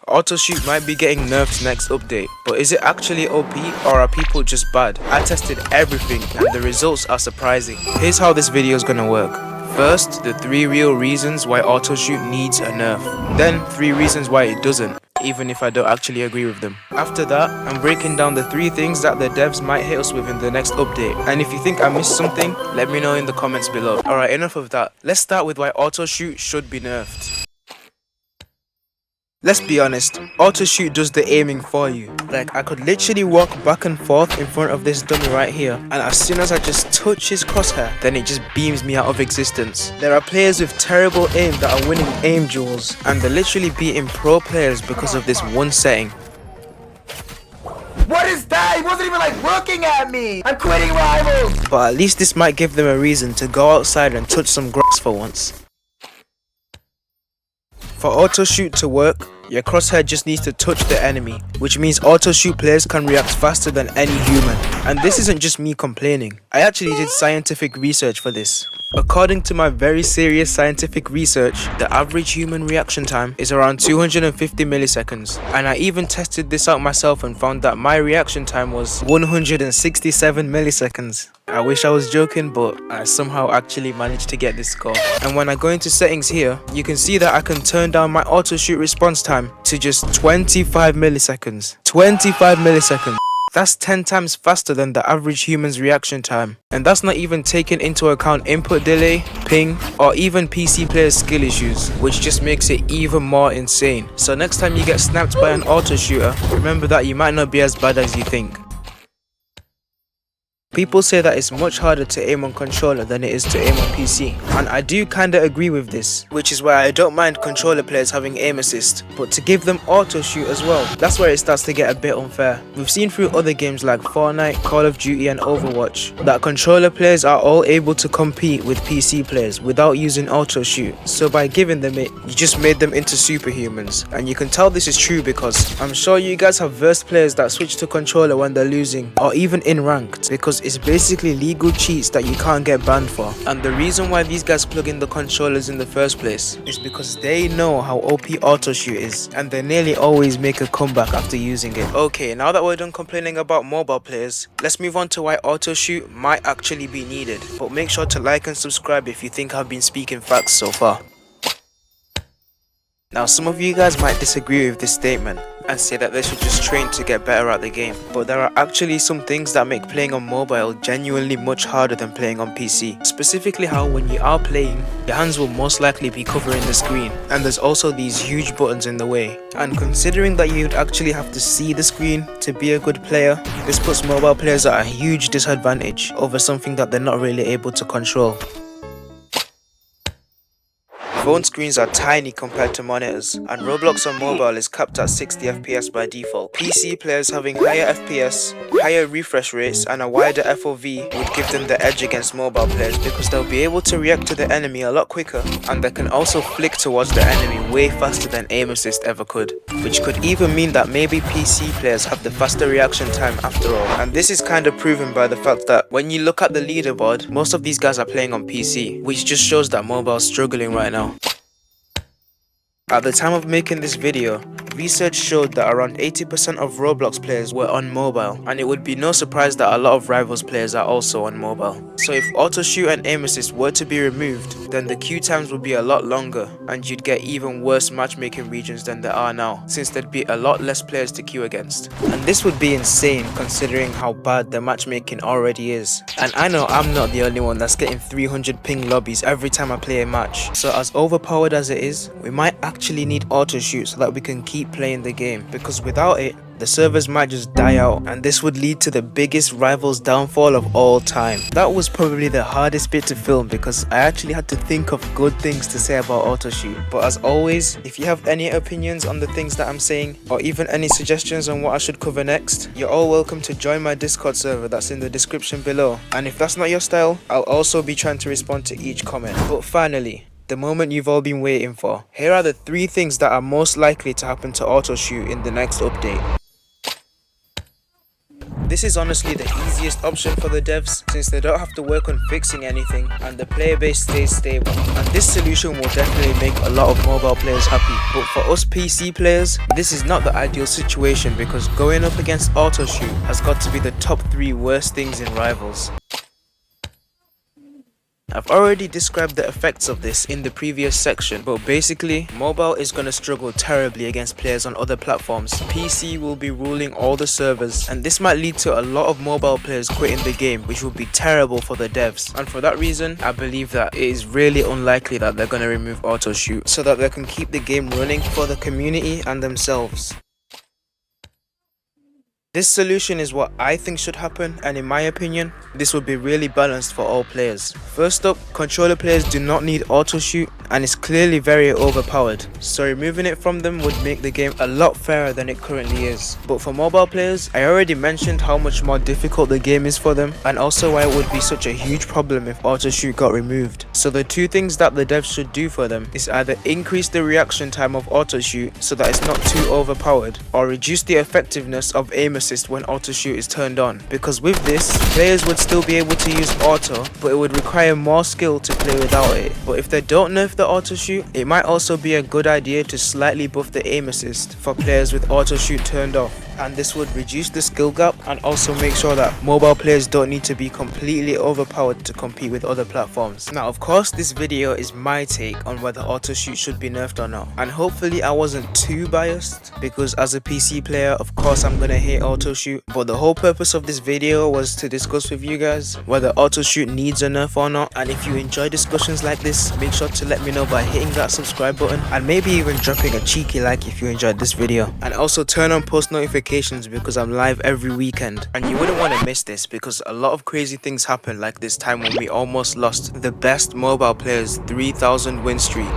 AUTOSHOOT might be getting nerfed next update, but is it actually OP or are people just bad? I tested everything and the results are surprising. Here's how this video is gonna work. First, the 3 real reasons why AUTOSHOOT needs a nerf. Then 3 reasons why it doesn't, even if I don't actually agree with them. After that, I'm breaking down the 3 things that the devs might hit us with in the next update. And if you think I missed something, let me know in the comments below. Alright, enough of that. Let's start with why AUTOSHOOT should be nerfed. Let's be honest, AUTOSHOOT does the aiming for you. Like, I could literally walk back and forth in front of this dummy right here, and as soon as I just touch his crosshair, then it just beams me out of existence. There are players with terrible aim that are winning aim duels, and they're literally beating pro players because of this one setting. What is that? He wasn't even like looking at me! I'm quitting Rivals! But at least this might give them a reason to go outside and touch some grass for once. For AUTOSHOOT to work, your crosshair just needs to touch the enemy, which means AUTOSHOOT players can react faster than any human. And this isn't just me complaining. I actually did scientific research for this. According to my very serious scientific research, the average human reaction time is around 250 milliseconds. And I even tested this out myself and found that my reaction time was 167 milliseconds. I wish I was joking, but I somehow actually managed to get this score. And when I go into settings here, you can see that I can turn down my AUTOSHOOT response time to just 25 milliseconds. 25 milliseconds. That's 10 times faster than the average human's reaction time. And that's not even taking into account input delay, ping, or even PC players' skill issues, which just makes it even more insane. So next time you get snapped by an AUTOSHOOTer, remember that you might not be as bad as you think. People say that it's much harder to aim on controller than it is to aim on PC, and I do kinda agree with this, which is why I don't mind controller players having aim assist, but to give them AUTOSHOOT as well, that's where it starts to get a bit unfair. We've seen through other games like Fortnite, Call of Duty and Overwatch, that controller players are all able to compete with PC players without using AUTOSHOOT, so by giving them it, you just made them into superhumans. And you can tell this is true because I'm sure you guys have versed players that switch to controller when they're losing, or even in ranked, because it's basically legal cheats that you can't get banned for. And the reason why these guys plug in the controllers in the first place is because they know how OP AUTOSHOOT is, and they nearly always make a comeback after using it. Okay, now that we're done complaining about mobile players, let's move on to why AUTOSHOOT might actually be needed. But make sure to like and subscribe if you think I've been speaking facts so far. Now, some of you guys might disagree with this statement and say that they should just train to get better at the game, but there are actually some things that make playing on mobile genuinely much harder than playing on PC. Specifically how when you are playing, your hands will most likely be covering the screen, and there's also these huge buttons in the way. And considering that you'd actually have to see the screen to be a good player, this puts mobile players at a huge disadvantage over something that they're not really able to control. Phone screens are tiny compared to monitors, and Roblox on mobile is capped at 60 FPS by default. PC players having higher FPS, higher refresh rates and a wider FOV would give them the edge against mobile players because they'll be able to react to the enemy a lot quicker, and they can also flick towards the enemy way faster than aim assist ever could, which could even mean that maybe PC players have the faster reaction time after all. And this is kind of proven by the fact that when you look at the leaderboard, most of these guys are playing on PC, which just shows that mobile is struggling right now. At the time of making this video, research showed that around 80% of Roblox players were on mobile, and it would be no surprise that a lot of Rivals players are also on mobile. So if AUTOSHOOT and aim assist were to be removed, then the queue times would be a lot longer, and you'd get even worse matchmaking regions than there are now, since there'd be a lot less players to queue against. And this would be insane considering how bad the matchmaking already is. And I know I'm not the only one that's getting 300 ping lobbies every time I play a match. So as overpowered as it is, we might actually need AUTOSHOOT so that we can keep playing the game, because without it, the servers might just die out, and this would lead to the biggest Rivals downfall of all time. That was probably the hardest bit to film because I actually had to think of good things to say about AUTOSHOOT. But as always, if you have any opinions on the things that I'm saying, or even any suggestions on what I should cover next, you're all welcome to join my Discord server that's in the description below. And if that's not your style, I'll also be trying to respond to each comment. But finally, the moment you've all been waiting for. Here are the 3 things that are most likely to happen to AUTOSHOOT in the next update. This is honestly the easiest option for the devs, since they don't have to work on fixing anything and the player base stays stable. And this solution will definitely make a lot of mobile players happy. But for us PC players, this is not the ideal situation, because going up against AUTOSHOOT has got to be the top 3 worst things in Rivals. I've already described the effects of this in the previous section, but basically, mobile is going to struggle terribly against players on other platforms. PC will be ruling all the servers, and this might lead to a lot of mobile players quitting the game, which will be terrible for the devs. And for that reason, I believe that it is really unlikely that they're going to remove AUTOSHOOT, so that they can keep the game running for the community and themselves. This solution is what I think should happen, and in my opinion, this would be really balanced for all players. First up, controller players do not need AUTOSHOOT, and it's clearly very overpowered, so removing it from them would make the game a lot fairer than it currently is. But for mobile players, I already mentioned how much more difficult the game is for them, and also why it would be such a huge problem if AUTOSHOOT got removed. So the 2 things that the devs should do for them is either increase the reaction time of AUTOSHOOT so that it's not too overpowered, or reduce the effectiveness of aim assist when AUTOSHOOT is turned on, because with this, players would still be able to use auto, but it would require more skill to play without it. But if they don't nerf the AUTOSHOOT, it might also be a good idea to slightly buff the aim assist for players with AUTOSHOOT turned off, and this would reduce the skill gap and also make sure that mobile players don't need to be completely overpowered to compete with other platforms. Now of course, this video is my take on whether AUTOSHOOT should be nerfed or not, and hopefully I wasn't too biased, because as a PC player, of course I'm gonna hate AUTOSHOOT, but the whole purpose of this video was to discuss with you guys whether AUTOSHOOT needs a nerf or not. And if you enjoy discussions like this, make sure to let me know by hitting that subscribe button, and maybe even dropping a cheeky like if you enjoyed this video. And also turn on post notifications, because I'm live every weekend, and you wouldn't want to miss this, because a lot of crazy things happen, like this time when we almost lost the best mobile player's 3,000 win streak.